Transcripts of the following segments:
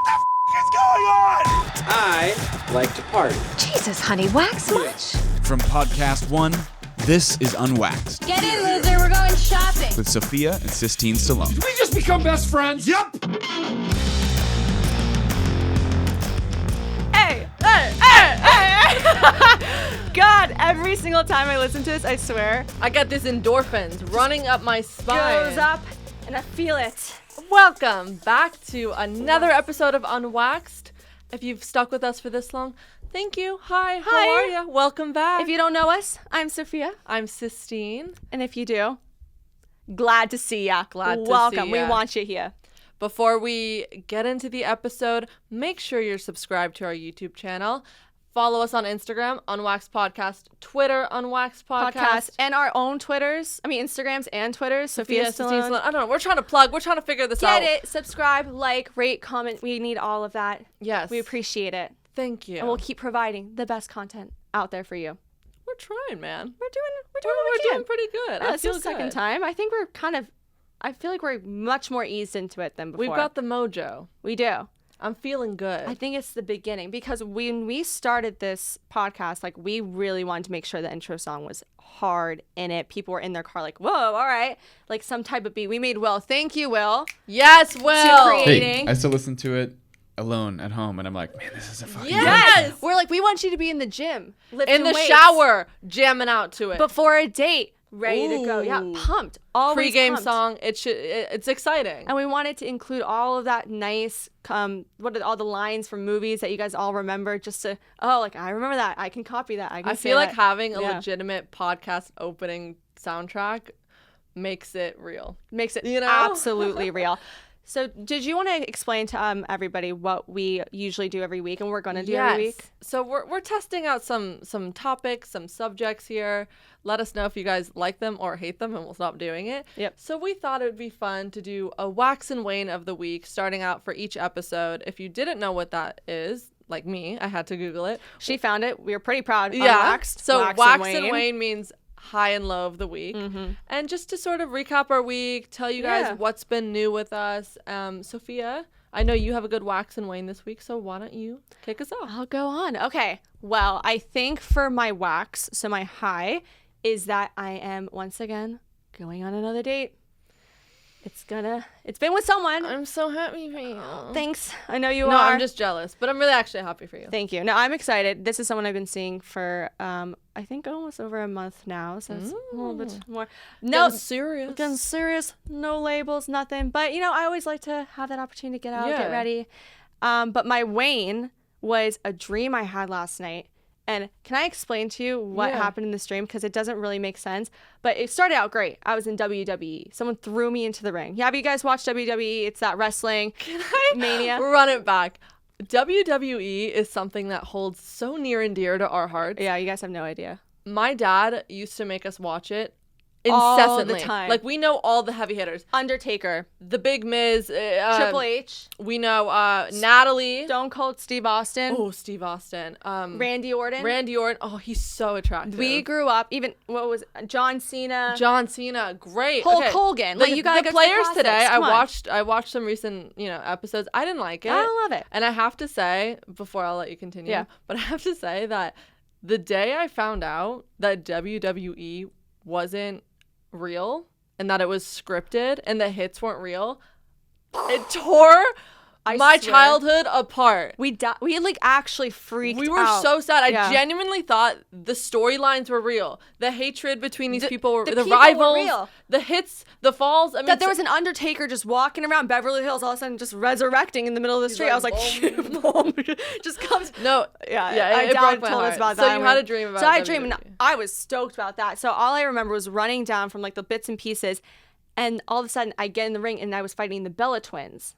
What the is going on? I like to party. Jesus, honey, wax much? From Podcast 1, this is Unwaxed Get in, loser, we're going shopping. with Sophia and Sistine Stallone. We just become best friends. Yup! Hey! God, every single time I listen to this, I swear, I got this endorphins running up my spine. goes up and I feel it. Welcome back to another episode of Unwaxed. If you've stuck with us for this long, thank you. Hi, how are you? Welcome back. If you don't know us, I'm Sophia. I'm Sistine. And if you do, glad to see ya. Glad to see Welcome. We ya. want you here. Before we get into the episode, make sure you're subscribed to our YouTube channel. Follow us on Instagram, Unwaxed Podcast, Twitter, Unwaxed Podcast. And our own Twitters. I mean, Instagrams and Twitters. Sophia Sistine Stallone. Stallone. I don't know. We're trying to plug. We're trying to figure this out. Get it. Subscribe, like, rate, comment. We need all of that. Yes. We appreciate it. Thank you. And we'll keep providing the best content out there for you. We're trying, man. We're doing what we can. Doing pretty good. Yeah, I this feel is the second good. time. I think I feel like we're much more eased into it than before. We've got the mojo. We do. I'm feeling good. I think it's the beginning because when we started this podcast, like we really wanted to make sure the intro song was hard in it. People were in their car like, whoa, all right. Like some type of beat. We made Will. Thank you, Will. Yes, Will. create- Hey, Dating. I still listen to it alone at home, and I'm like, man, this is a fucking Yes. We're like, we want you to be in the gym. In lifting the weights, shower, jamming out to it. before a date. Ready to go. Yeah, Ooh. pumped. Always Pre-game pumped. song. It's exciting. And we wanted to include all of that nice, all the lines from movies that you guys all remember just to, like, I remember that. I can copy that. I can I say feel like that. having a Yeah. legitimate podcast opening soundtrack makes it real. Makes it You know? absolutely real. So did you want to explain to everybody what we usually do every week and we're going to do every week? So we're testing out some topics, some subjects here. Let us know if you guys like them or hate them and we'll stop doing it. Yep. So we thought it would be fun to do a wax and wane of the week starting out for each episode. If you didn't know what that is, like me, I had to Google it. She found it. We were pretty proud. Yeah. Unwaxed, So wax and wane means high and low of the week. And just to sort of recap our week, tell you guys Yeah. what's been new with us. Sophia, I know you have a good wax and wane this week, so why don't you kick us off? I'll go on. Okay. Well, I think for my wax, so my high is that I am once again going on another date. It's been with someone. I'm so happy for you. Thanks. I know you No, are. I'm just jealous, but I'm really actually happy for you. Thank you. No, I'm excited. This is someone I've been seeing for, I think almost over a month now. So it's a little bit more. No, Getting serious. Getting serious. No labels, nothing. But, I always like to have that opportunity to get out, Yeah. get ready. But my wane was a dream I had last night. And can I explain to you what Yeah. happened in this dream? Because it doesn't really make sense. But it started out great. I was in WWE. Someone threw me into the ring. Yeah, have you guys watched WWE? It's that wrestling mania. Run it back. WWE is something that holds so near and dear to our hearts. Yeah, you guys have no idea. My dad used to make us watch it All the incessantly. time. Like, we know all the heavy hitters. Undertaker. The Big Miz. Triple H. We know Natalie. Stone Cold Steve Austin. Oh, Steve Austin. Randy Orton. Randy Orton. Oh, he's so attractive. We grew up, even, John Cena. John Cena. Great. Hulk Okay. Hogan. Like, you gotta the go to the players today. classics. Come on. I watched some recent, episodes. I didn't like it. I don't love it. And I have to say, before I'll let you continue, Yeah. but I have to say that the day I found out that WWE wasn't real and that it was scripted and the hits weren't real, it tore my swear. childhood apart. We like actually freaked out. We were so sad. Yeah. I genuinely thought the storylines were real. The hatred between these people were the the people were rivals, real. the hits, the falls. I mean, That there was an Undertaker just walking around Beverly Hills, all of a sudden just resurrecting in the middle of the street. I was like, boom, just comes. no, Yeah, it Dad broke my told us heart. about So that. you had a dream about So I had a dream, and WWE. I was stoked about that. So all I remember was running down from like the bits and pieces, and all of a sudden I get in the ring and I was fighting the Bella Twins,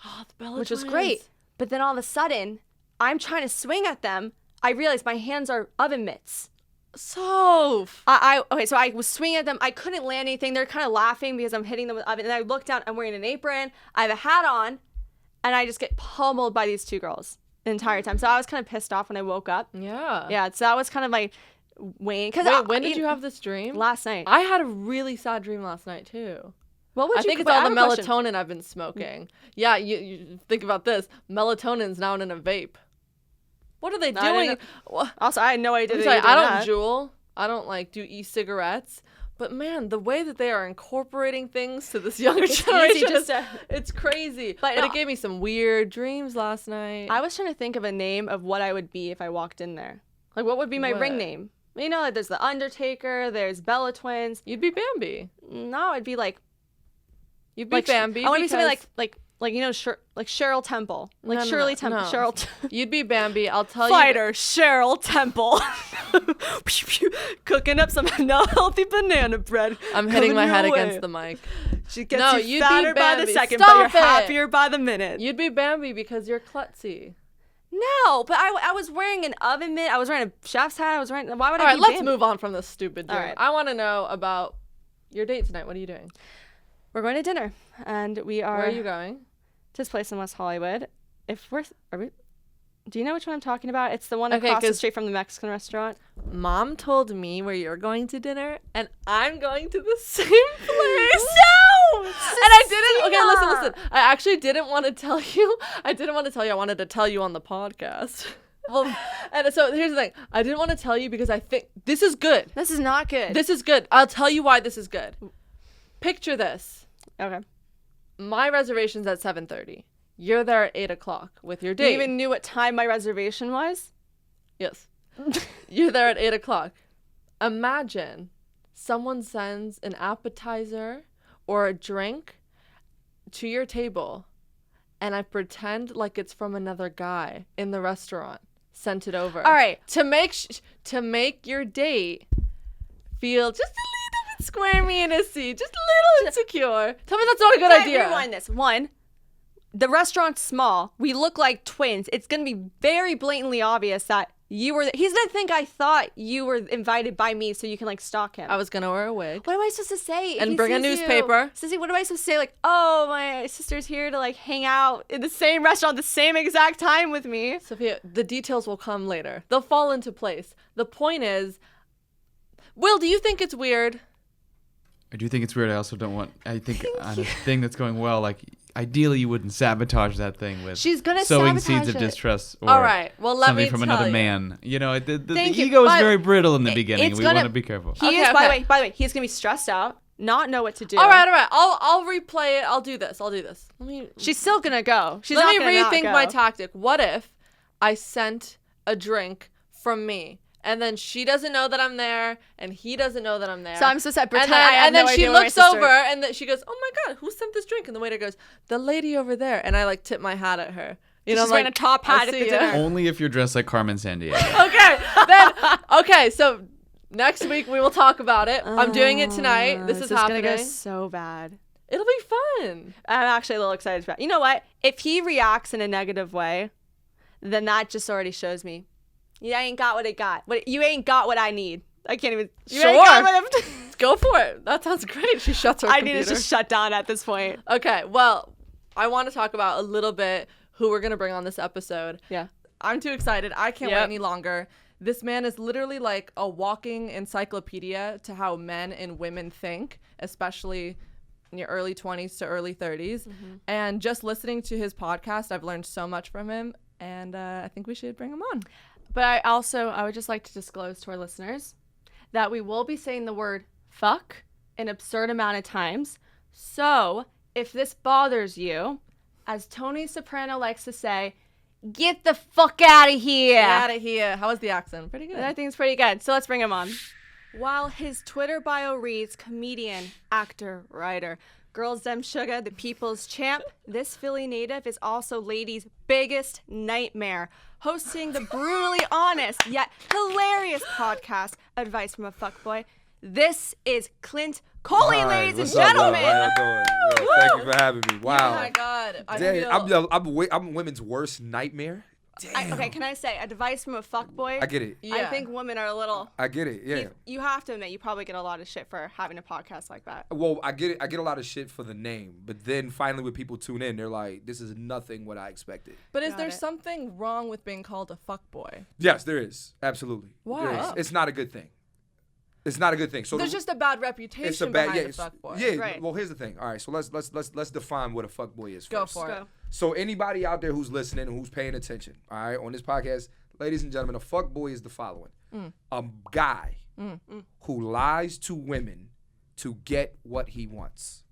Oh, the Bella which was Twins. great. But then all of a sudden, I'm trying to swing at them. I realized my hands are oven mitts. So Okay, so I was swinging at them. I couldn't land anything. They're kind of laughing because I'm hitting them with oven. And I look down. I'm wearing an apron. I have a hat on, and I just get pummeled by these two girls the entire time. So I was kind of pissed off when I woke up. yeah. Yeah, so that was kind of my Wayne. Wait, when did you have this dream? Last night. I had a really sad dream last night too. What would you? I think it's but I all the have a question. melatonin I've been smoking. Yeah, you think about this. Melatonin's now in a vape. What are they I didn't doing? Wha- Also, I had no idea. I'm that sorry, you were I doing don't that. jewel. I don't like do e-cigarettes. But man, the way that they are incorporating things to this younger It's generation, easy just to- it's crazy. But But no- it gave me some weird dreams last night. I was trying to think of a name of what I would be if I walked in there. Like, what would be my ring What? name? You know, like, there's the Undertaker, there's Bella Twins. You'd be Bambi. No, it'd be like You'd be Bambi. I want to be something because- like you know, like Cheryl Temple, like No, no, Shirley no, Temple, no. Cheryl. You'd be Bambi. I'll tell you. Fighter Cheryl Temple, cooking up some healthy banana bread. I'm hitting my coming head your way. against the mic. She gets No, you you'd be fatter by the Bambi. second, Stop but you're it. happier by the minute. You'd be Bambi because you're klutzy. No, but I was wearing an oven mitt. I was wearing a chef's hat. I was wearing. Why would All I right, be let's Bambi? move on from this stupid dream. All right. I want to know about your date tonight. What are you doing? We're going to dinner, and we are. Where are you going? To this place in West Hollywood. Are we? Do you know which one I'm talking about? It's the one Okay, across the 'cause- street from the Mexican restaurant. Mom told me where you're going to dinner, and I'm going to the same place. No! And I didn't. Okay, listen. I actually didn't want to tell you. I didn't want to tell you. I wanted to tell you on the podcast. Well, And so here's the thing. I didn't want to tell you because I think this is good. this is not good. This is good. I'll tell you why this is good. Picture this. Okay. My reservation's at 7:30. You're there at 8:00 with your You date. even knew what time my reservation was? Yes. You're there at 8:00. Imagine someone sends an appetizer or a drink to your table, and I pretend like it's from another guy in the restaurant. Sent it over. All right. To make your date feel just a little bit squirmy in his seat, just a little insecure. Tell me that's not a good Okay, idea. rewind this. One, the restaurant's small. We look like twins. It's going to be very blatantly obvious that you were. He's going to think I thought you were invited by me so you can, like, stalk him. I was gonna wear a wig. What am I supposed to say? if And he bring a sees you? newspaper. Sissy, what am I supposed to say? Like, oh, my sister's here to, like, hang out in the same restaurant the same exact time with me. Sophia, the details will come later. They'll fall into place. The point is, Will, do you think it's weird? I do think it's weird. I also don't want. I think on a thing that's going well, like ideally you wouldn't sabotage that thing with She's gonna sowing sabotage seeds of it. distrust or All right. Well, let something me from tell another you. man. You know, the Thank you. ego is But very brittle in the beginning. it's We gonna- want to be careful. He Okay, is, by okay. the way, he's gonna be stressed out, not know what to do. All right. I'll replay it. I'll do this. Let me. She's still gonna go. She's let not me gonna not rethink go. my tactic. What if I sent a drink from me, and then she doesn't know that I'm there, and he doesn't know that I'm there? So I'm supposed to pretend and then, I have and then no she idea where my looks sister- over, and then she goes, "Oh my God, who sent this drink?" And the waiter goes, "The lady over there." And I like tip my hat at her. You know, She's I'm wearing like, a top hat "I at the see ya." dinner. Only if you're dressed like Carmen Sandiego. Okay. So next week we will talk about it. I'm doing it tonight. This is happening. gonna go so bad. It'll be fun. I'm actually a little excited about it. You know what? If he reacts in a negative way, then that just already shows me you ain't got what it got. You ain't got what I need. I can't even. You ain't Sure. got what I- Go for it. That sounds great. She shuts her I computer. need to just shut down at this point. Okay, well, I want to talk about a little bit who we're going to bring on this episode. Yeah. I'm too excited. I can't wait Yep. any longer. This man is literally like a walking encyclopedia to how men and women think, especially in your early 20s to early 30s. Mm-hmm. And just listening to his podcast, I've learned so much from him, and I think we should bring him on. But I would just like to disclose to our listeners that we will be saying the word fuck an absurd amount of times. So if this bothers you, as Tony Soprano likes to say, get the fuck out of here. Get out of here. How was the accent? Pretty good. And I think it's pretty good. So let's bring him on. While his Twitter bio reads comedian, actor, writer, Girls Dem Sugar, the people's champ, this Philly native is also ladies' biggest nightmare, hosting the brutally honest yet hilarious podcast, Advice from a Fuckboy. This is Clint Coley, Hi, ladies and what's up, y'all? gentlemen. How y'all doing? Yeah, thank you for having me. Wow. Oh my God. I Damn, feel... I'm women's worst nightmare. Damn. Okay, can I say advice from a fuckboy? I get it. I Yeah. think women are a little. I get it. Yeah. You have to admit, you probably get a lot of shit for having a podcast like that. Well, I get it. I get a lot of shit for the name, but then finally, when people tune in, they're like, "This is nothing what I expected." But is Got there it. something wrong with being called a fuckboy? Yes, there is. Absolutely. Why? There is. It's not a good thing. It's not a good thing. So There's just a bad reputation it's a bad behind a fuckboy. Yeah. Right. Well, here's the thing. All right. So let's define what a fuckboy is. Go first. for it. Go. So anybody out there who's listening and who's paying attention, all right, on this podcast, ladies and gentlemen, a fuckboy is the following: a guy who lies to women to get what he wants.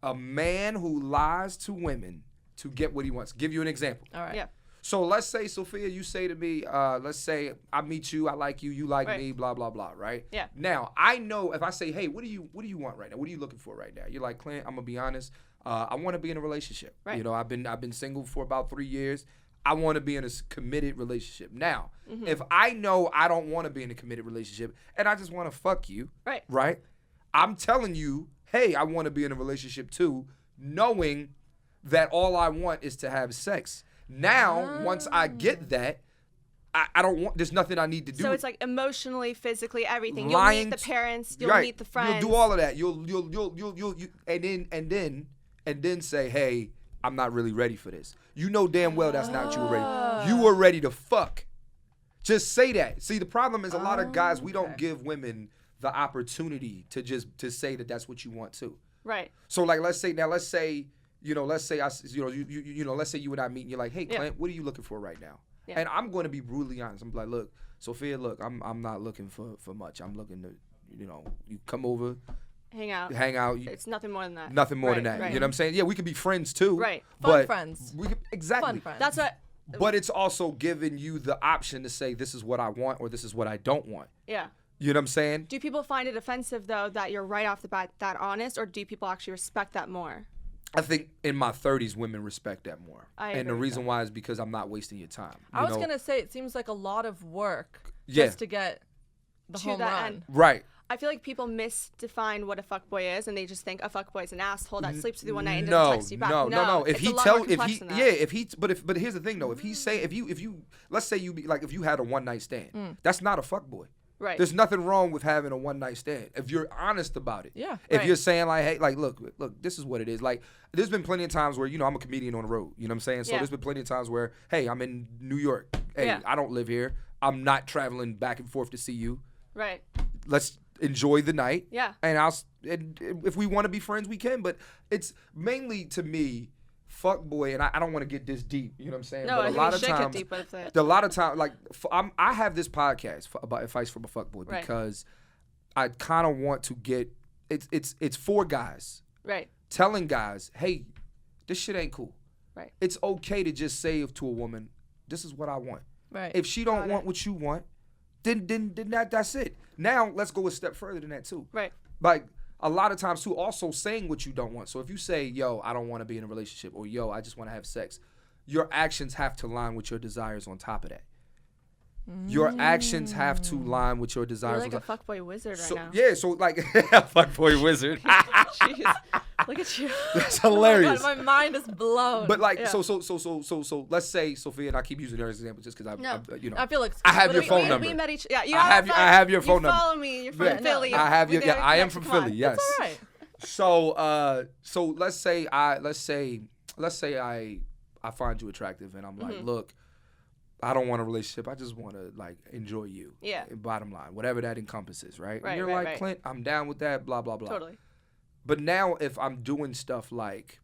A man who lies to women to get what he wants. Give you an example. All right. Yeah. So let's say, Sophia, you say to me, let's say I meet you, I like you, you like Right. me, blah, blah, blah, right? Yeah. Now, I know if I say, hey, what do you want right now? What are you looking for right now? You're like, Clint, I'm going to be honest. I want to be in a relationship. Right. You know, I've been single for about 3 years. I want to be in a committed relationship. Now, if I know I don't want to be in a committed relationship and I just want to fuck you, Right. I'm telling you, hey, I want to be in a relationship too, knowing that all I want is to have sex. Now, once I get that, I don't want. There's nothing I need to do. So it's like emotionally, physically, everything. Lying You'll meet the to- parents. You'll right. meet the friends. You'll do all of that. You'll and then say, hey, I'm not really ready for this. You know damn well that's not what you were ready. You were ready to fuck. Just say that. See, the problem is a lot of guys, we don't give women the opportunity to say that that's what you want too. Right. So like, let's say you and I meet and you're like, hey, Clint, what are you looking for right now? Yeah. And I'm going to be brutally honest. I'm like, look, Sophia, look, I'm not looking for much. I'm looking to, you come over, Hang out. It's nothing more than that. Nothing more than Right, that. right. You know what I'm saying? Yeah, we could be friends too. Right. Fun but friends. Exactly. Fun friends. That's what. But it's also giving you the option to say, this is what I want or this is what I don't want. Yeah. You know what I'm saying? Do people find it offensive though that you're right off the bat that honest, or do people actually respect that more? I think in my 30s, women respect that more. I And agree the with reason why is because I'm not wasting your time. I was going to say, it seems like a lot of work Yeah. just to get the To home that run. end. Right. I feel like people misdefine what a fuckboy is, and they just think a fuckboy is an asshole that sleeps with you one night and No, doesn't text you back. no. If it's he a lot tell, more if complex he, than that. yeah, if he, but here's the thing though. If he say, if you, let's say you be like, if you had a one night stand, that's not a fuckboy. Right. There's nothing wrong with having a one night stand if you're honest about it. Yeah, If right. you're saying like, hey, like, look, this is what it is. Like, there's been plenty of times where I'm a comedian on the road. You know what I'm saying? So Yeah. there's been plenty of times where, hey, I'm in New York. Hey, Yeah. I don't live here. I'm not traveling back and forth to see you. Right. Let's enjoy the night. Yeah. And if we want to be friends, we can. But it's mainly to me, fuckboy, and I don't want to get this deep. You know what I'm saying? No, but I a think lot we of should get times, deep with it. a lot of time, like I have this podcast about advice from a fuckboy Right. because I kind of want to get it's for guys Right. telling guys, hey, this shit ain't cool. Right. It's okay to just say to a woman, this is what I want. Right. If she don't want what you want, then that's it. Now let's go a step further than that too. Right. Like a lot of times too, also saying what you don't want. So if you say, yo, I don't want to be in a relationship, or yo, I just want to have sex, your actions have to line with your desires on top of that. Your actions have to line with your You're desires. like on a top. fuckful wizard right So now. yeah, so like fuckboy wizard. Jeez. Look at you. That's Oh my hilarious. God, my mind is blown. But like, Yeah. so let's say Sophia, and I keep using her as an example just because I feel like I have your we- phone we- number. We met each. Yeah. You I have your phone you number. Follow me. You're from Yeah. Philly. I have your. We Yeah, gotta I am connect. from Come on. Philly. Yes. All right. So let's say I find you attractive, and I'm like, look, I don't want a relationship. I just want to like enjoy you. Yeah. Bottom line, whatever that encompasses, right? Right, And you're right, like, right. Clint, I'm down with that. Blah blah blah. Totally. But now, if I'm doing stuff like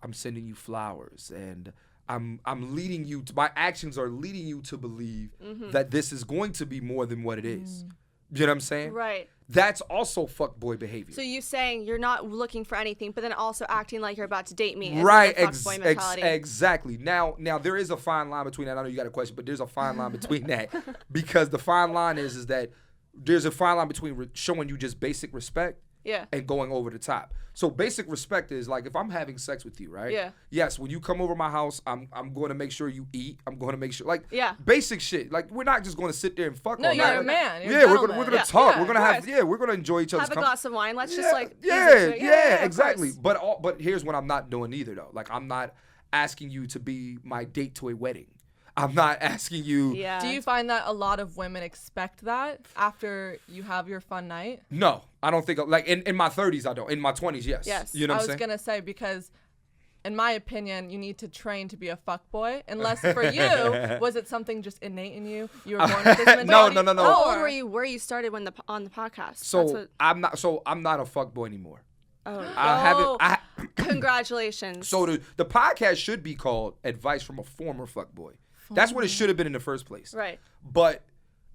I'm sending you flowers and I'm leading you to, my actions are leading you to believe that this is going to be more than what it is. You know what I'm saying? Right. That's also fuckboy behavior. So you saying you're not looking for anything, but then also acting like you're about to date me. Is Right, like a fuckboy mentality. exactly. Now there is a fine line between that. I know you got a question, but there's a fine line between that because the fine line is that there's a fine line between showing you just basic respect Yeah. and going over the top. So basic respect is like if I'm having sex with you, right? Yeah. Yes, when you come over my house, I'm going to make sure you eat. I'm going to make sure Yeah. basic shit. Like we're not just going to sit there and fuck No, all you're night. a man. You're a yeah, we're gentleman. gonna Yeah. talk. Yeah, we're gonna of have course. we're gonna enjoy each other's Have a company. glass of wine. Let's just like. ease yeah, into it. yeah, of exactly. course. But here's what I'm not doing either though. Like I'm not asking you to be my date to a wedding. I'm not asking you. Yeah. Do you find that a lot of women expect that after you have your fun night? No, I don't think like in my 30s I don't. In my 20s, yes. Yes. You know I what was I'm saying? gonna say because in my opinion, you need to train to be a fuckboy. Unless for you, was it something just innate in you? You were born with this mentality? No. How old were you where you started on the podcast? So I'm not a fuckboy anymore. Oh. Congratulations. So the podcast should be called Advice from a Former Fuckboy. That's what it should have been in the first place. Right. But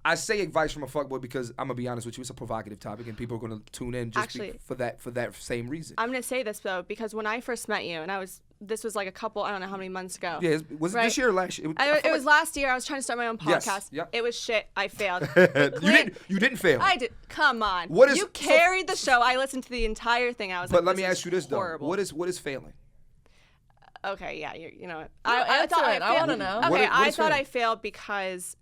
I say advice from a fuckboy because I'm gonna be honest with you, it's a provocative topic, and people are gonna tune in just for that same reason. I'm gonna say this though because when I first met you, and this was like a couple, I don't know how many months ago. Yeah, was it this year or last year? It was last year. I was trying to start my own podcast. Yes, yep. It was shit. I failed. You didn't fail. I did. Come on. You carried the show. I listened to the entire thing. I was. But let me ask you this horrible. though: what is failing? Okay, yeah, you know what? I thought I want to know. Okay, I thought failing? I failed because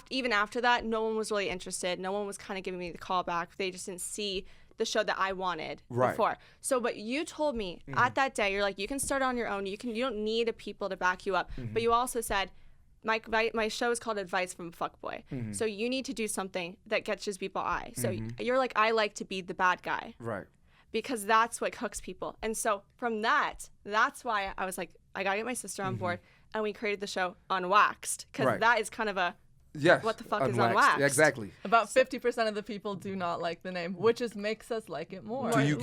even after that, no one was really interested. No one was kind of giving me the call back. They just didn't see the show that I wanted before. So, but you told me at that day, you're like, you can start on your own. You don't need people to back you up. But you also said, my show is called Advice from a Fuckboy. So you need to do something that catches people's eye. So you're like, I like to be the bad guy. Right. Because that's what hooks people. And so from that's why I was like, I gotta get my sister on board, and we created the show Unwaxed, because that is kind of a what the fuck is Unwaxed? Exactly. About 50% of the people do not like the name, which makes us like it more. Do you?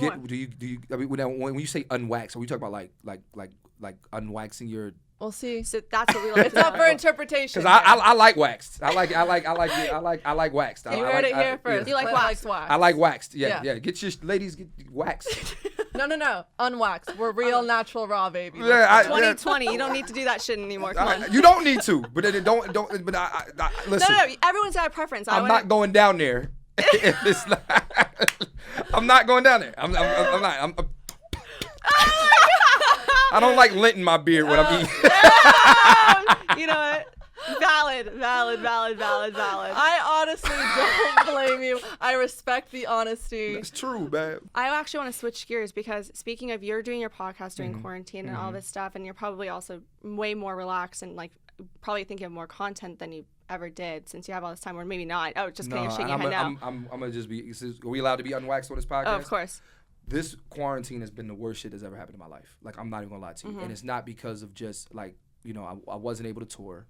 I mean, when you say unwaxed, are we talking about like unwaxing your? We'll see. So that's what we like. It's up for interpretation. Because I like waxed. I like waxed. You heard it here first. You like waxed? I like waxed. Yeah. Get your ladies get waxed. No. Unwaxed. We're real, natural, raw, baby. Yeah, 2020. You don't need to do that shit anymore. Come on. You don't need to, but then don't. But listen. No. Everyone's got a preference. I'm not going down there. If it's not, I'm not going down there. I'm not. I don't like lint in my beard when I'm eating. You know what? Valid. I honestly don't blame you. I respect the honesty. That's true, man. I actually want to switch gears because speaking of, you're doing your podcast during quarantine and all this stuff, and you're probably also way more relaxed and like probably thinking of more content than you ever did since you have all this time, or maybe not. Oh, just kidding. You're shaking your head now. I'm gonna just be. Are we allowed to be unwaxed on this podcast? Oh, of course. This quarantine has been the worst shit that's ever happened in my life. Like, I'm not even gonna lie to you. And it's not because of just like, I wasn't able to tour.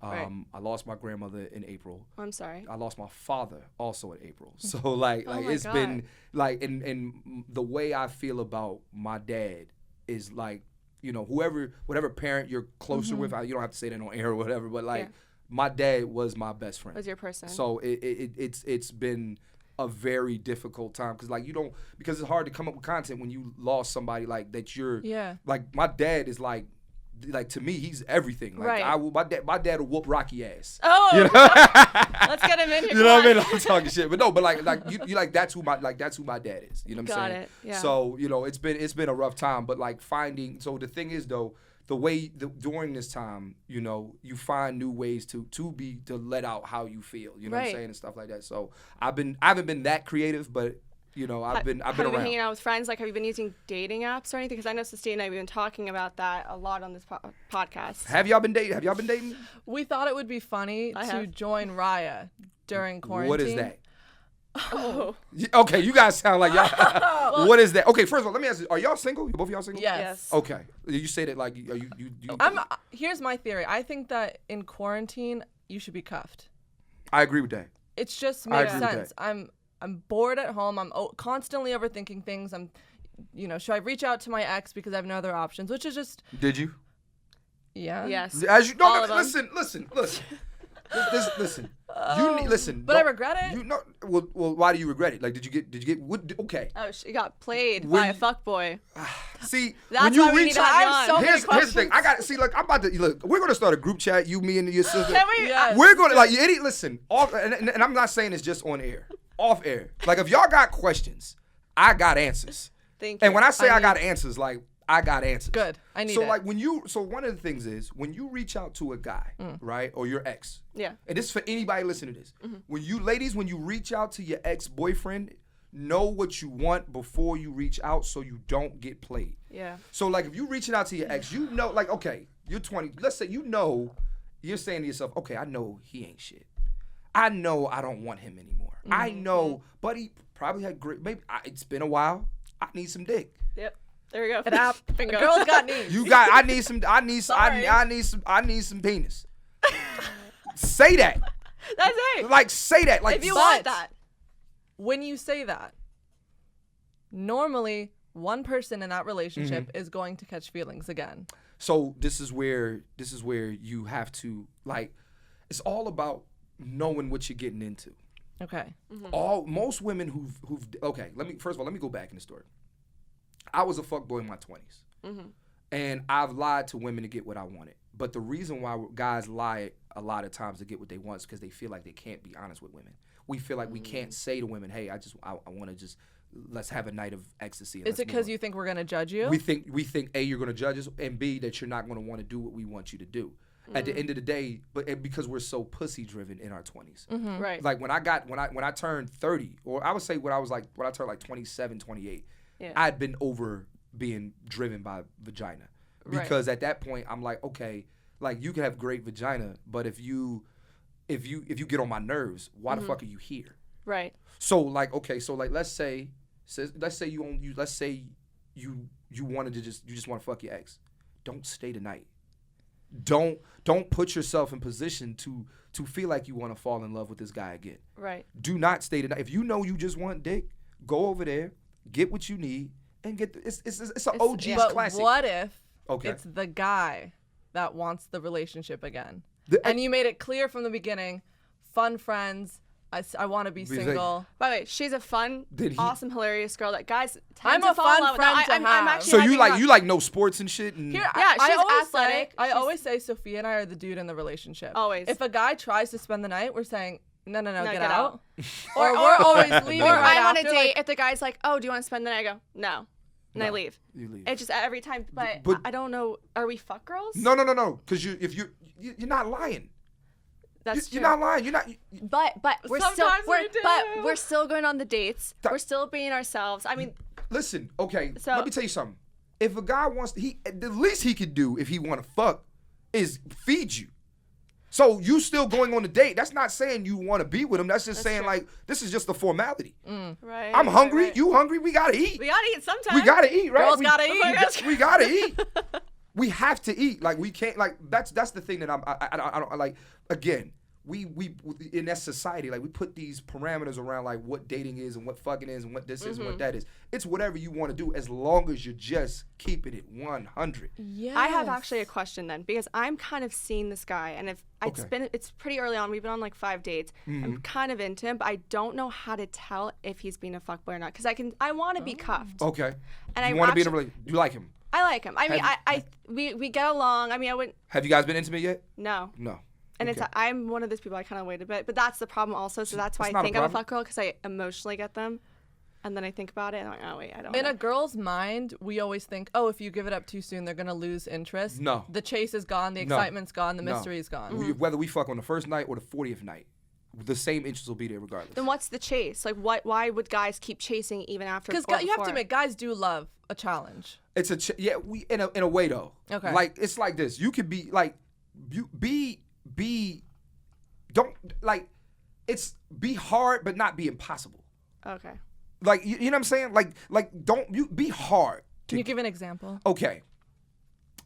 Right. I lost my grandmother in April. I'm sorry. I lost my father also in April. So like it's God. been like, and the way I feel about my dad is like, whatever parent you're closer with, you don't have to say that on air or whatever, but like my dad was my best friend. Was your person. So it's been a very difficult time because it's hard to come up with content when you lost somebody like that. Like my dad is like to me, he's everything. Like right. My dad will whoop Rocky ass. Oh, let's get him in here. You know what I mean? I'm talking shit, but no, but you like that's who my dad is. You know what I'm saying? Got it. Yeah. So it's been a rough time, but like finding. So the thing is though, during this time, you find new ways to let out how you feel. You know what I'm saying, and stuff like that. So I haven't been that creative, but. I've been Have you around. been hanging out with friends? Like, have you been using dating apps or anything? Because I know Sistine and I have been talking about that a lot on this podcast. Have y'all been dating? We thought it would be funny to join Raya during quarantine. What is that? Oh. Okay, you guys sound like y'all. What is that? Okay, first of all, let me ask you: are y'all single? Both of y'all single? Yes. Okay. You say that like you. Here's my theory. I think that in quarantine you should be cuffed. I agree with that. It just makes sense. I'm bored at home. I'm constantly overthinking things. Should I reach out to my ex because I have no other options? Which is just. Did you? Yeah. Yes. As you know, All of them. listen. Listen. Listen. But I regret it. You know. Well, why do you regret it? Like, did you get? Okay. Oh, she got played by a fuckboy. See, That's when you why we reach need to have out, you on. here's the thing. I got see. Look, I'm about to look. We're gonna start a group chat. You, me, and your sister. Can we? Yes. We're gonna like you idiot. Listen, off, and I'm not saying it's just on air. Off air. Like if y'all got questions, I got answers. Thank you. And when I say I got answers, like I got answers. Good. I need so it. like so one of the things is when you reach out to a guy, right, or your ex. Yeah. And this is for anybody listening to this. When you reach out to your ex-boyfriend, know what you want before you reach out so you don't get played. Yeah. So like if you reaching out to your ex, like okay, you're 20. Let's say you're saying to yourself, okay, I know he ain't shit. I know I don't want him anymore. I know, but he probably had great. Maybe it's been a while. I need some dick. Yep. There we go. An app. Bingo. Girls got knees. I need some penis. Say that. That's it. Like, say that. Like, If you But- want that. When you say that, normally one person in that relationship is going to catch feelings again. so this is where you have to, like, it's all about knowing what you're getting into. Okay. Most women who've okay, let me go back in the story. I was a fuckboy in my 20s. And I've lied to women to get what I wanted. But the reason why guys lie a lot of times to get what they want is because they feel like they can't be honest with women. We feel like we can't say to women, hey, I want to just, let's have a night of ecstasy. Is it because you think we're going to judge you? We think A, you're going to judge us, and B, that you're not going to want to do what we want you to do. At the end of the day, because we're so pussy driven in our 20s. Right. Like when I turned 30, or I would say when I turned like 27, 28, Yeah. I'd been over being driven by vagina. Because at that point I'm like, okay, like you can have great vagina, but if you get on my nerves, why the fuck are you here? Right. So like, okay, so like let's say you wanted to you just want to fuck your ex. Don't stay the night. Don't put yourself in position to feel like you want to fall in love with this guy again. Right. Do not stay the night. If you know you just want dick, go over there, get what you need, and get it's an OG's but classic. what if Okay. it's the guy that wants the relationship again? The- And you made it clear from the beginning, fun friends, I want to be Because single. By the way, she's a fun, Did he- awesome, hilarious girl that guys I'm tend to a fall in fun love with. friend No, to I'm have. actually So hyping you her like up. know sports and shit and Here, Yeah, I she's always athletic. Say, I She's- always say Sophia and I are the dude in the relationship. Always. If a guy tries to spend the night, we're saying, no, get get out. out. or we're always leaving Or right I'm on a after, date. like, If the guy's like, "Oh, do you want to spend the night?" I go, "No," and I No, leave. you leave. It's just every time. But But- I don't know. Are we fuck girls? No, because you're not lying. That's You're true. not lying. You're not. But we're still Sometimes we do. we're still going on the dates. That- We're still being ourselves. I mean, Listen, okay. So- let me tell you something. If a guy wants to, the least he could do if he want to fuck is feed you. So you still going on the date? That's not saying you want to be with him. That's just saying true. like this is just a formality. right. I'm hungry. right. You hungry? We gotta eat. We gotta eat sometime. We gotta eat, right? Girls we, gotta eat. We gotta eat. We have to eat. Like we can't. Like that's the thing that I don't like. Again, we in that society, like we put these parameters around like what dating is and what fucking is and what this is and what that is. It's whatever you want to do as long as you're just keeping it 100. Yes. I have actually a question then, because I'm kind of seeing this guy, and if Okay. it's pretty early on. We've been on like 5 dates. I'm kind of into him, but I don't know how to tell if he's being a fuckboy or not, because I want to be cuffed. Okay. And you I want to be in a actually- relationship? You like him? I like him. I mean, Have we get along. I mean, I wouldn't. Have you guys been intimate yet? No. No. And Okay. I'm one of those people I kind of wait a bit, but that's the problem also. So that's why That's I not a think I'm a problem. fuck girl, because I emotionally get them, and then I think about it and I'm like, oh wait, I don't. In know. a girl's mind, we always think, oh, if you give it up too soon, they're gonna lose interest. No. The chase is gone, the No. excitement's gone, the No. mystery is gone. Whether we fuck on the first night or the 40th night, the same interest will be there regardless. Then what's the chase? Like, why would guys keep chasing even after? Because or you have to before? admit, guys do love a challenge. It's we in a way though. Okay. Like it's like this. You could be like, you be don't like, it's be hard but not be impossible. Okay. Like you know what I'm saying? Like don't you be hard. Can you give an example? Okay.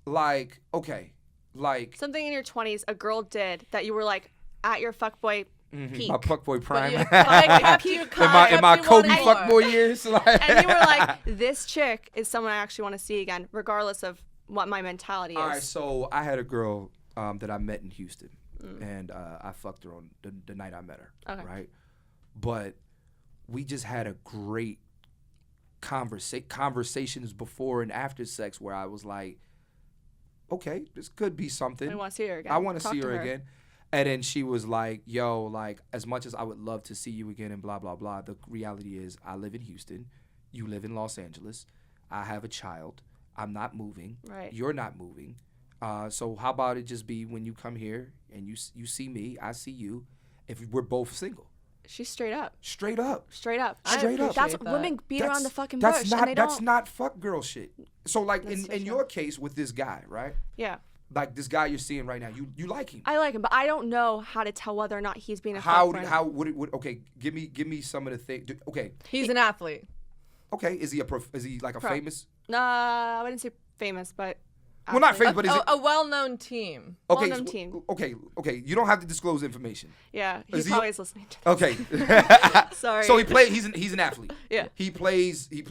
Like Something in your 20s a girl did that you were like at your fuckboy peak. my fuckboy prime. You, it kept you calm, in my kept you Kobe wanting more. fuckboy years. Like, And you were like, this chick is someone I actually want to see again, regardless of what my mentality is. all right, so I had a girl that I met in Houston, and I fucked her on the night I met her. Okay. Right, but we just had a great conversations before and after sex where I was like, okay, this could be something. I want to see her again. I want to Talk see to her again. And then she was like, yo, like, as much as I would love to see you again and blah, blah, blah, the reality is I live in Houston. You live in Los Angeles. I have a child. I'm not moving. Right. You're not moving. So how about it just be when you come here and you see me, I see you, if we're both single. She's straight up. Straight up. Straight up. Straight up. That's appreciate that. women beat around the fucking that's bush, not, and they That's don't. not fuck girl shit. So like That's so in true. your case with this guy, right? Yeah. Like this guy you're seeing right now, you like him. I like him, but I don't know how to tell whether or not he's being a How fuckboy. would okay, give me some of the things. Okay. He's an athlete. Okay, is he like a Pro. famous? I wouldn't say famous, but Well, not athlete. famous, but is it A well-known team. okay? well-known team. Okay. You don't have to disclose information. Yeah, Is he's he- probably listening. Okay. Sorry. So he's an athlete. Yeah. He plays A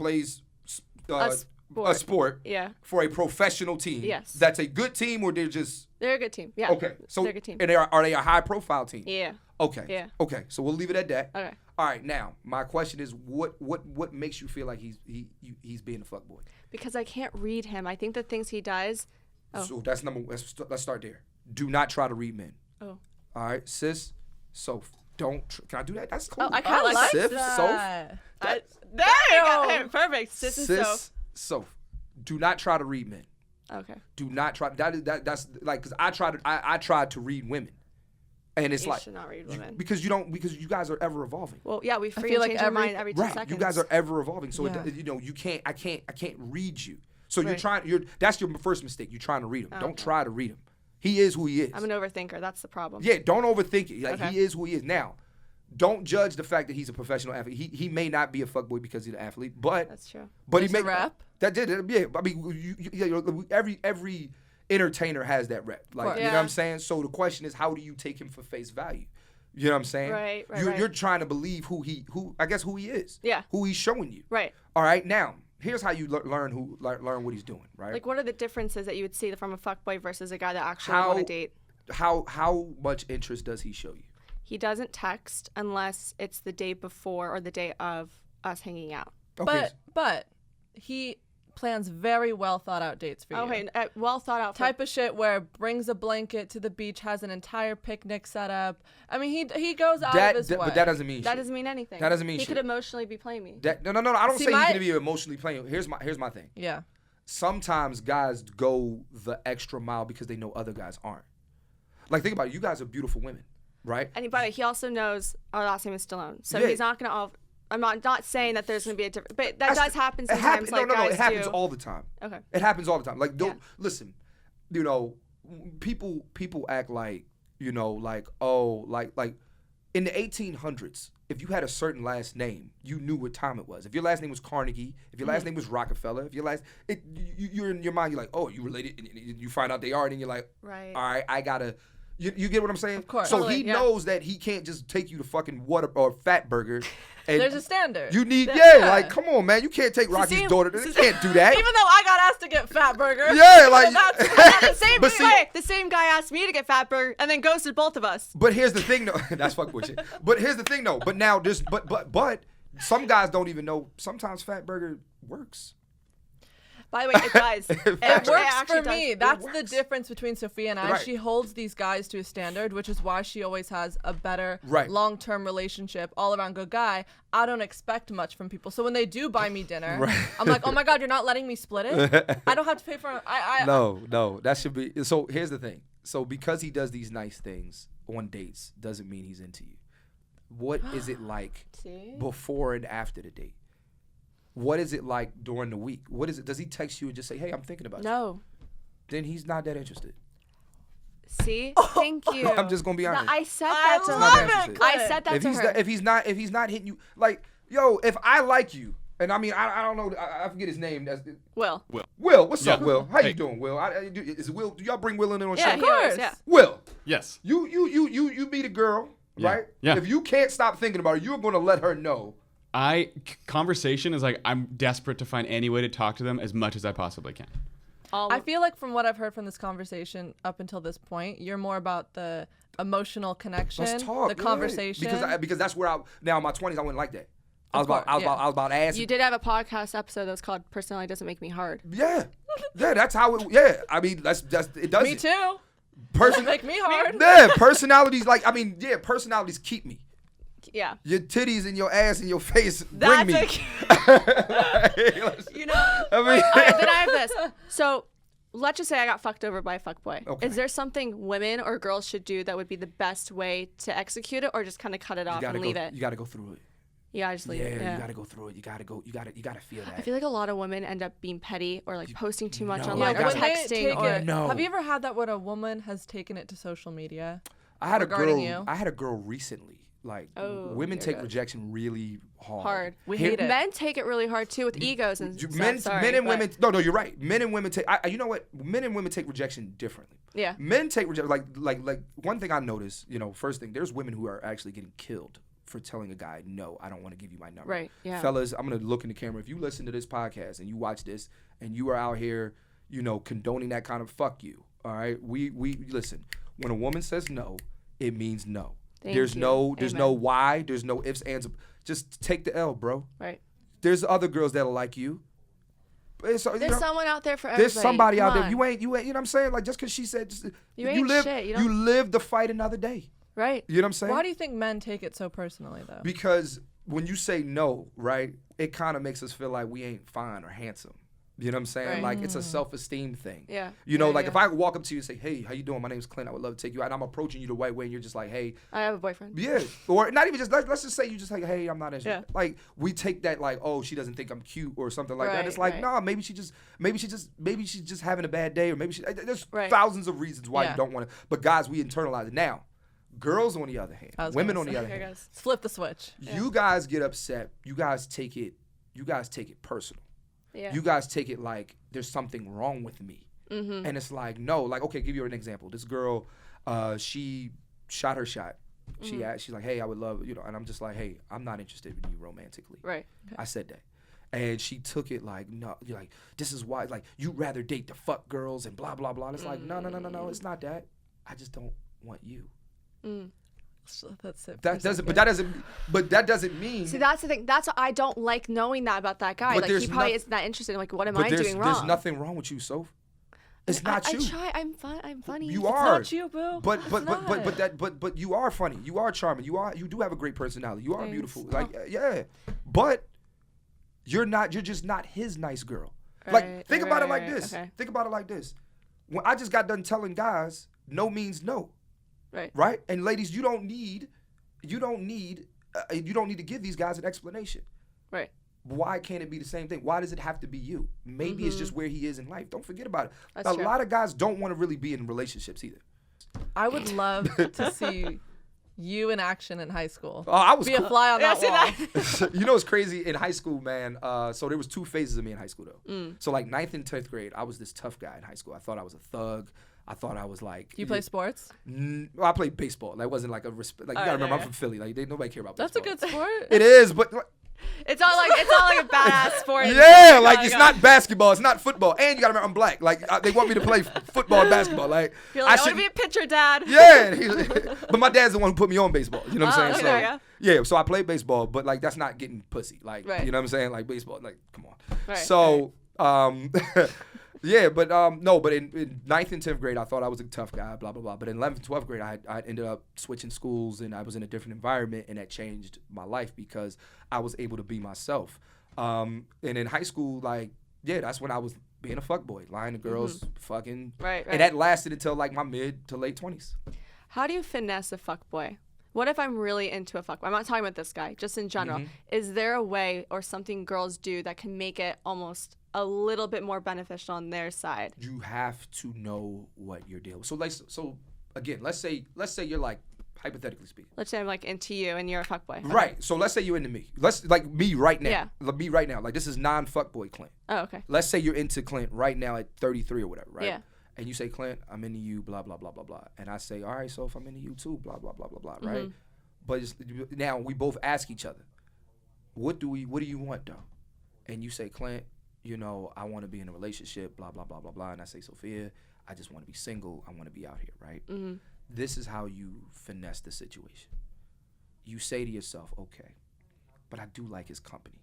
a sport Yeah, for a professional team. Yes. That's a good team, or they're just they're a good team. Yeah. okay. So they're a good team. and are they a high profile team? Yeah. Okay. Yeah. Okay. So we'll leave it at that. Okay. All right. Now my question is, what makes you feel like he's being a fuckboy? Because I can't read him. I think the things he does. Oh. So that's let's start there. Do not try to read men. Oh. All right, sis. Soph, don't. Can I do that? That's cool. Oh, I kinda like Sif, that. Soph. There you go. Hey, perfect. Sis and Soph. Soph. Do not try to read men. Okay. Do not try. That's like because I tried to read women, and it's You like should not read women. because you guys are ever evolving. Well, yeah, we free feel and like change our mind every 2 Right, seconds. you guys are ever evolving, so Yeah. you can't. I can't read you. So Right. that's your first mistake. You're trying to read him. Don't Okay. try to read him. He is who he is. I'm an overthinker. That's the problem. Yeah, don't overthink it. Like Okay. he is who he is. Now, don't judge the fact that he's a professional athlete. He may not be a fuckboy because he's an athlete, but That's true. but There's he a may rep. That did it. Yeah, I mean, every entertainer has that rep. Like course. you know what Yeah. I'm saying. So the question is, how do you take him for face value? You know what I'm saying? Right, You're right. trying to believe who he is. Yeah. Who he's showing you. Right. All right. Now, here's how you learn what he's doing. Right. Like, what are the differences that you would see from a fuckboy versus a guy that actually would want to date? How much interest does he show you? He doesn't text unless it's the day before or the day of us hanging out. Okay. But he plans very well thought out dates for you. Okay, well thought out. Type of shit where brings a blanket to the beach, has an entire picnic set up. I mean, he goes out of his way. But that doesn't mean that shit. doesn't mean anything. That doesn't mean he shit. could emotionally be playing me. No. I don't See, say my- he's gonna be emotionally playing. Here's my thing. Yeah. Sometimes guys go the extra mile because they know other guys aren't. Like think about it. You guys are beautiful women, right? But he also knows our last name is Stallone, so Yeah. he's not gonna. I'm not saying that there's gonna be a different, but that That's- does happen it sometimes. Like no, guys it happens do. all the time. Okay. It happens all the time. Like don't Yeah. listen. You know, people act like like in the 1800s. If you had a certain last name, you knew what time it was. If your last name was Carnegie, if your last name was Rockefeller, if your last, you're in your mind, you're like, oh, you related. And you find out they are, and then you're like, Right. all right, I gotta. You get what I'm saying? Of course. So Totally, he yeah. knows that he can't just take you to fucking Water or Fat Burger. And There's a standard. You need, Yeah. like, come on, man. You can't take Rocky's same- daughter. You can't do that. Even though I got asked to get Fat Burger. Yeah, like the same But see- way, the same guy asked me to get Fat Burger and then ghosted both of us. But here's the thing, though. That's fuckboy shit. But here's the thing, though. But now, but some guys don't even know. Sometimes Fat Burger works. By the way, it does. It works actually for me. does. That's the works. difference between Sophia and I. Right. She holds these guys to a standard, which is why she always has a better Right. long-term relationship, all-around good guy. I don't expect much from people. So when they do buy me dinner, I'm like, oh my God, you're not letting me split it? I don't have to pay for it. No, that should be. So here's the thing. So because he does these nice things on dates doesn't mean he's into you. What is it like See? before and after the date? What is it like during the week? What is it? Does he text you and just say, "Hey, I'm thinking about you"? No. Then he's not that interested. See? Thank you. I'm just gonna be No, honest. I said that to love her. it, I Clint. said that if to he's her. if he's not hitting you like if I like you and I mean I don't know I forget his name. That's Will. Will. What's up, Yeah. Will? How Hey. you doing, Will? Is Will? Do y'all bring Will in on Yeah, show? he always, course. yeah. Will, Yes. you meet a girl, Yeah. right? Yeah. If you can't stop thinking about her, you're gonna let her know. Conversation is like I'm desperate to find any way to talk to them as much as I possibly can. I feel like from what I've heard from this conversation up until this point, you're more about the emotional connection, Let's talk. the yeah. conversation. Because that's where now in my 20s I wouldn't like that. I was course, about asking. You did have a podcast episode that was called "Personality Doesn't Make Me Hard." Yeah, that's how it. Yeah, I mean that's it does. Me too. Person, Make me hard. Yeah, personalities personalities keep me. Yeah. Your titties and your ass and your face That's bring me. You know. I mean, All right, then I have this. So, let's just say I got fucked over by a fuckboy. Okay. Is there something women or girls should do that would be the best way to execute it, or just kind of cut it off and leave it? You gotta go through it. Yeah, just leave it. Yeah, Yeah. you gotta go through it. You gotta feel that. I feel like a lot of women end up being petty or like posting too much No, online you or gotta- when they texting take or it, No. have you ever had that when a woman has taken it to social media? I had a regarding girl. you. I had a girl recently Like Oh, women here take goes. rejection really hard. Hard. We Here- hate it. Men take it really hard too with egos and stuff. Men and but- women. No, you're right. Men and women take. You know what? Men and women take rejection differently. Yeah. Men take rejection like one thing I noticed. First thing, there's women who are actually getting killed for telling a guy, no, I don't want to give you my number. Right, yeah. Fellas, I'm gonna look in the camera. If you listen to this podcast and you watch this and you are out here, condoning that kind of fuck you. All right. We listen. When a woman says no, it means no. There's no Amen. why. There's no ifs, ands. Just take the L, bro. Right. There's other girls that'll like you. There's someone out there for everybody. There's somebody out Come there. on. You ain't. You know what I'm saying? Like just because she said, You ain't live. shit. You You don't- live the fight another day. Right. You know what I'm saying? Why do you think men take it so personally, though? Because when you say no, right, it kind of makes us feel like we ain't fine or handsome. You know what I'm saying? Right. Like it's a self-esteem thing. Yeah. Like Yeah. if I walk up to you and say, "Hey, how you doing? My name's Clint. I would love to take you out." And I'm approaching you the right way, and you're just like, "Hey." I have a boyfriend. Yeah, or not even just let's just say you just like, "Hey, I'm not interested." Yeah. Like we take that like, "Oh, she doesn't think I'm cute" or something like that. Right, It's like, right. nah, maybe she's just having a bad day, or maybe there's Right. thousands of reasons why Yeah. you don't want to. But guys, we internalize it now. Girls, on the other hand, I was women gonna on the say. other Here hand, goes. Let's flip the switch. you guys get upset. You guys take it personal. Yeah. You guys take it like there's something wrong with me. Mm-hmm. And it's like, no, like, okay, give you an example. This girl, she shot her shot. Mm-hmm. She's like, hey, I would love, and I'm just like, hey, I'm not interested in you romantically. Right. I said that. And she took it like, no, you're like, this is why, like, you'd rather date the fuck girls and blah, blah, blah. And it's like, no, it's not that. I just don't want you. So that's it. That doesn't mean. See, that's the thing. That's what I don't like knowing that about that guy. But Like he there's probably no- isn't that interested. Like, what am but I there's, doing wrong? there's nothing wrong with you, Soph. It's not I you. try. I'm fun. I'm funny. You It's are. not you, boo. But It's but not. but you are funny. You are charming. You do have a great personality. You are Thanks. beautiful. Like yeah. But you're just not his nice girl. Like Right, think right, about it right, like right, this. okay. Think about it like this. When I just got done telling guys no means no, Right. right? And ladies, you don't need to give these guys an explanation. Right. Why can't it be the same thing? Why does it have to be you? Maybe it's just where he is in life. Don't forget about it. That's a true. lot of guys don't want to really be in relationships either. I would love to see you in action in high school. Oh, I was Be a cool. fly on that wall. You know what's crazy in high school, man? So there was two phases of me in high school though. Mm. So like 9th and 10th grade, I was this tough guy in high school. I thought I was a thug. I thought I was like. You play sports? Well, I played baseball. That wasn't like a respect. Like you gotta remember, I'm from Philly. Like nobody care about That's a baseball. good sport. It is, but It's not like a badass sport. yeah, like it's not basketball. It's not football. And you gotta remember, I'm black. Like they want me to play football and basketball. Like You're like, I want should to be a pitcher, Dad. Yeah, but my dad's the one who put me on baseball. You know what I'm Oh, saying? okay, yeah. Yeah, so I played baseball, but like that's not getting pussy. Like Right. you know what I'm saying? Like baseball, like come on. Right, So yeah, but no, but in 9th and 10th grade, I thought I was a tough guy, blah blah blah. But in 11th and 12th grade, I ended up switching schools and I was in a different environment, and that changed my life because I was able to be myself. And in high school, like yeah, that's when I was being a fuckboy, lying to girls, fucking. Right, right. And that lasted until like my mid to late 20s. How do you finesse a fuckboy? What if I'm really into a fuckboy? I'm not talking about this guy, just in general. Is there a way or something girls do that can make it almost a little bit more beneficial on their side? You have to know what you're dealing with. So again, let's say you're like, hypothetically speaking. Let's say I'm like into you and you're a fuckboy. Okay. Right. So let's say you're into me. Let's like me right now. Yeah. Like, me right now. Like this is non-fuckboy Clint. Oh, okay. Let's say you're into Clint right now at 33 or whatever, right? Yeah. And you say, Clint, I'm into you, blah, blah, blah, blah, blah. And I say, all right, so if I'm into you too, blah, blah, blah, blah, blah, right? But now we both ask each other, what do you want though? And you say, Clint, I want to be in a relationship, blah, blah, blah, blah, blah. And I say, Sophia, I just want to be single. I want to be out here, right? This is how you finesse the situation. You say to yourself, okay, but I do like his company.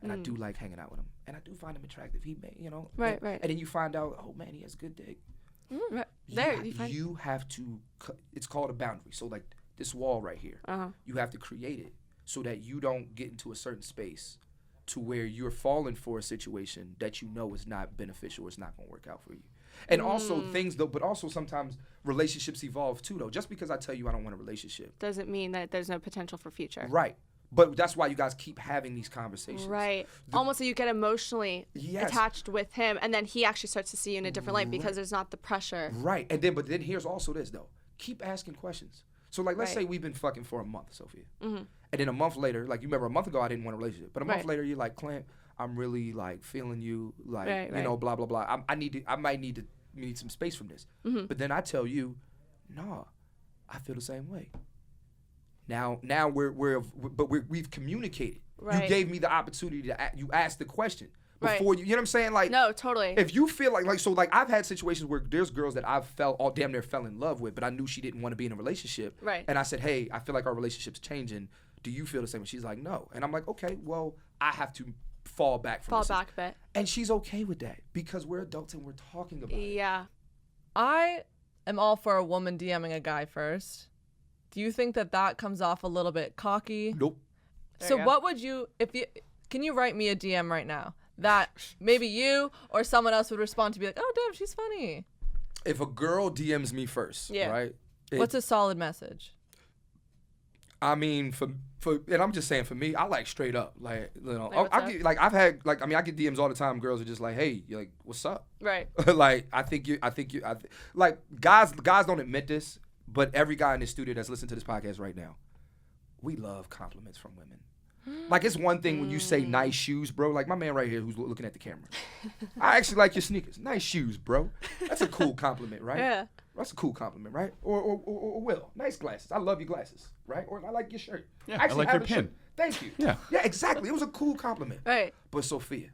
And I do like hanging out with him. And I do find him attractive. He may, Right, right. And then you find out, oh man, he has good dick. Right. There, You have to, it's called a boundary. So like this wall right here, you have to create it so that you don't get into a certain space to where you're falling for a situation that you know is not beneficial or it's not going to work out for you. And also things though, but also sometimes relationships evolve too though. Just because I tell you I don't want a relationship. doesn't mean that there's no potential for future. Right. But that's why you guys keep having these conversations. Right. Almost so you get emotionally Yes. attached with him, and then he actually starts to see you in a different light because there's not the pressure. Right. But then here's also this though. Keep asking questions. So like, let's Right. say we've been fucking for a month, Sophia, Mm-hmm. and then a month later, like you remember a month ago I didn't want a relationship, but a month Right. later you're like, Clint, I'm really like feeling you, like Right, you know, right. blah blah blah. I might need some space from this, Mm-hmm. but then I tell you, nah, I feel the same way. Now we've communicated. You Right. gave me the opportunity to you asked the question Right. before you know what I'm saying, like. No, totally. If you feel like so like I've had situations where there's girls that I've felt all damn near fell in love with, but I knew she didn't want to be in a relationship. Right. And I said, hey, I feel like our relationship's changing. Do you feel the same? And she's like, no. And I'm like, okay, well, I have to fall back from Fall this. back a bit. And she's okay with that because we're adults and we're talking about it. Yeah. I am all for a woman DMing a guy first. Do you think that comes off a little bit cocky? Nope. There So you go. what would you can you write me a DM right now that maybe you or someone else would respond to be like, oh damn, she's funny. If a girl DMs me first, Yeah. right? What's a solid message? I mean, for and I'm just saying for me, I like straight up, like you know, Like, what's I up? get like I've had like I mean I get DMs all the time. Girls are just like, hey, you're like, what's up? Right. Like like guys don't admit this, but every guy in this studio that's listening to this podcast right now, we love compliments from women. Like it's one thing when you say nice shoes, bro. Like my man right here who's looking at the camera. I actually like your sneakers. Nice shoes, bro. That's a cool compliment, right? Yeah. That's a cool compliment, right? Or Will, nice glasses. I love your glasses, right? Or I like your shirt. Yeah, I actually I like have your a shirt. pin. Thank you. Yeah. Yeah, exactly. It was a cool compliment. Right. But Sophia,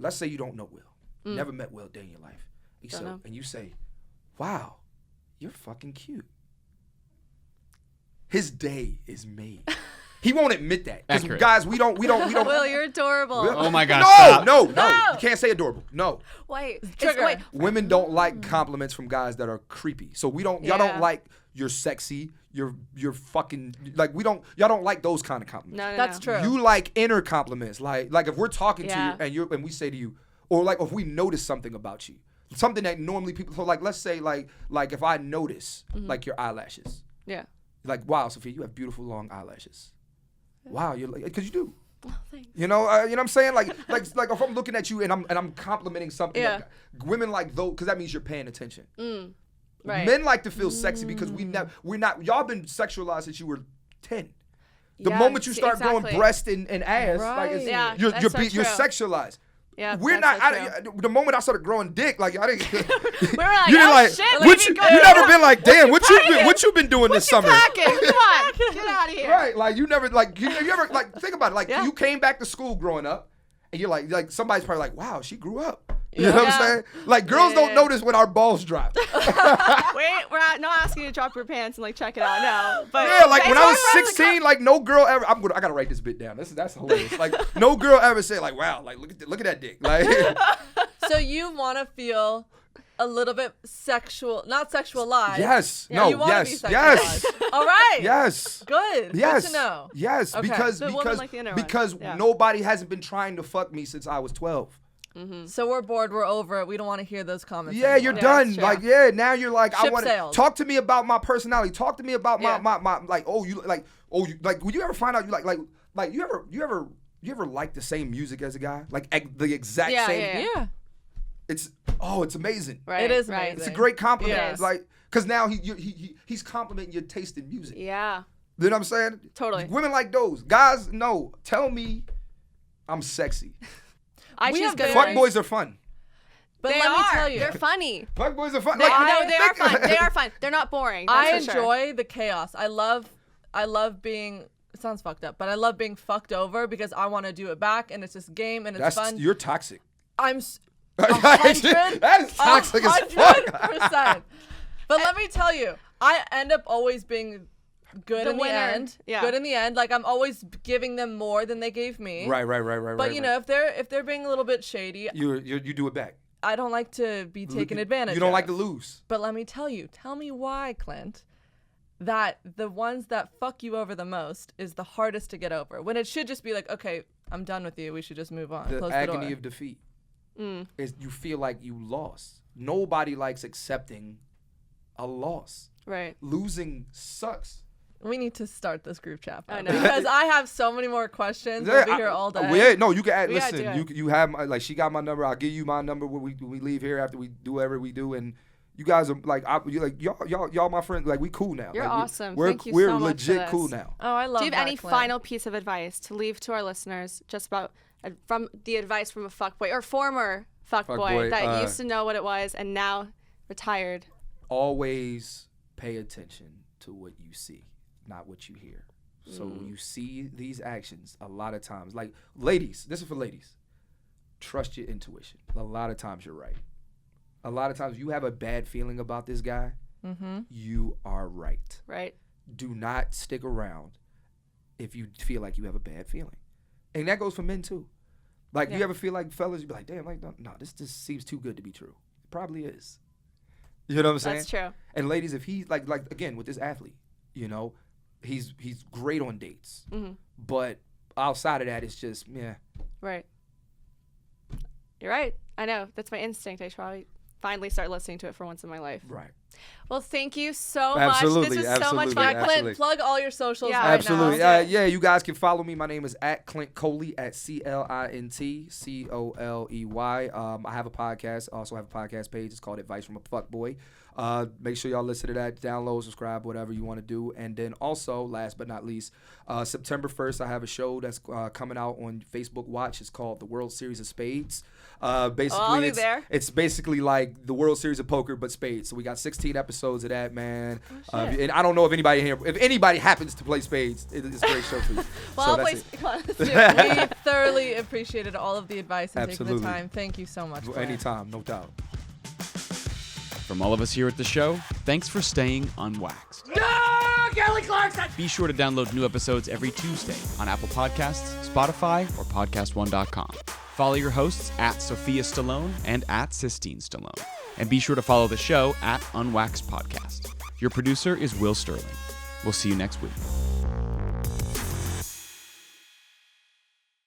let's say you don't know Will. Never met Will a day in your life. And you say, wow, you're fucking cute. His day is made. He won't admit that. Because Accurate. guys, we don't. Will, you're adorable. Oh my God, No, stop. no. No. You can't say adorable. No. Wait. Trigger. Wait. Women don't like compliments from guys that are creepy. So y'all Yeah. don't like you're sexy, you're fucking like y'all don't like those kind of compliments. No, no, That's no. true. You like inner compliments. Like if we're talking Yeah. to you and we say to you, or like if we notice something about you. Something that normally people so like let's say like if I notice like your eyelashes. Yeah. Like, wow, Sophia, you have beautiful long eyelashes. Wow, you're like, because you do. Oh, thanks. You know what I'm saying? Like if I'm looking at you and I'm complimenting something. Yeah. Like, women like those, because that means you're paying attention. Right. Men like to feel sexy because we're not. Y'all been sexualized since you were 10. The Yeah, moment you start exactly. growing breast and ass, like it's, Right. Yeah, you're that's so you're true. sexualized. Yeah. We're that's not. so true. The moment I started growing dick, like I didn't. We were like, you didn't oh like. shit, What let you, me go. you never been like, damn, what you been doing this summer? Packing. Come on. Get out of here. Right, like you never like you ever like think about it. Like Yeah. you came back to school growing up, and you're like somebody's probably like, wow, she grew up. You know what Yeah. I'm saying? Like girls Yeah. don't notice when our balls drop. Wait, we're not asking you to drop your pants and like check it out. No. But Yeah, like when I was based on 16, like no girl ever. I gotta write this bit down. That's hilarious. Like no girl ever said like, wow, like look at that dick. Like So you want to feel a little bit sexual, not sexualized. yes, You no, wanna be yes, sexualized. yes, All right. yes. Good. Yes. Good to know. Yes, Okay. because The woman like the inner one. because Yeah. nobody hasn't been trying to fuck me since I was 12. So we're bored. We're over it. We don't want to hear those comments. Yeah, you're anymore. done. that's true. Like, yeah, now you're like, I Ship want to sailed. talk to me about my personality. Talk to me about Yeah. my like, oh, you like, oh, you like. Would you ever find out you like you ever like the same music as a guy? Like the exact Yeah, same. yeah, Yeah. It's it's amazing. Right. It is right. amazing. It's a great compliment. It is. Like, cause now he's complimenting your taste in music. Yeah. You know what I'm saying? Totally. Women like those. Guys, no. Tell me, I'm sexy. I We choose have good Fuck ones. boys are fun. But They let me are. tell you, They're funny. Fuck boys are fun. They, Like, no, they are think- fun. They are fun. They're not boring. I That's for sure. enjoy the chaos. I love being. It sounds fucked up, but I love being fucked over because I want to do it back, and it's just game and it's That's fun. you're toxic. I'm 100. That is toxic as fuck. 100%. But let me tell you, I end up always being good The in winner. the end. Yeah. Good in the end. Like I'm always giving them more than they gave me. Right. But you know, if they're being a little bit shady, you do it back. I don't like to be taken advantage of. You don't like to lose. But let me tell me why, Clint, that the ones that fuck you over the most is the hardest to get over. When it should just be like, okay, I'm done with you. We should just move on. The Close agony the door. of defeat is you feel like you lost. Nobody likes accepting a loss. Right. Losing sucks. We need to start this group chat I though, know. because I have so many more questions. We'll be here all day. Yeah, no, you can add. We gotta Listen, do it. you have my, like she got my number. I'll give you my number when we leave here after we do whatever we do, and You guys are like, y'all my friends. Like, we cool now. You're like, awesome. We're Thank you we're so much for legit this. cool now. Oh, I love Do you have that, any Clint. final piece of advice to leave to our listeners just about from the advice from a fuckboy or former fuckboy Fuckboy, that used to know what it was and now retired? Always pay attention to what you see, not what you hear. So when you see these actions, a lot of times, like ladies, this is for ladies, trust your intuition. A lot of times you're right. A lot of times you have a bad feeling about this guy, you are right. Right. Do not stick around if you feel like you have a bad feeling. And that goes for men too. Like, you ever feel like fellas, you be like, damn, like, no, this just seems too good to be true. It probably is. You know what I'm saying? That's true. And ladies, if he, like again, with this athlete, you know, he's great on dates. But outside of that, it's just, Right. You're right. I know. That's my instinct. I should probably finally start listening to it for once in my life. Right. Well, thank you so Absolutely, much. This was so much absolutely, fun. absolutely. Clint, plug all your socials Yeah. right Absolutely. now. Yeah, you guys can follow me. My name is @Clint Coley, @ClintColey. I have a podcast. I also have a podcast page. It's called Advice from a Fuckboy. Make sure y'all listen to that. Download, subscribe, whatever you want to do. And then also, last but not least, September 1st, I have a show that's coming out on Facebook Watch. It's called The World Series of Spades. Basically, I'll be there. It's basically like the World Series of Poker, but spades. So we got 16 episodes of that, man. And I don't know if anybody here, if anybody happens to play spades, it's a great show for you. Well, So I'll that's play. it. Come on, let's do it. We thoroughly appreciated all of the advice and Absolutely. taking the time. Thank you so much, Clint. Anytime, no doubt. From all of us here at the show, thanks for staying unwaxed. No, Kelly Clarkson! Be sure to download new episodes every Tuesday on Apple Podcasts, Spotify, or PodcastOne.com. Follow your hosts @Sophia Stallone and @Sistine Stallone. And be sure to follow the show @Unwaxed Podcast. Your producer is Will Sterling. We'll see you next week.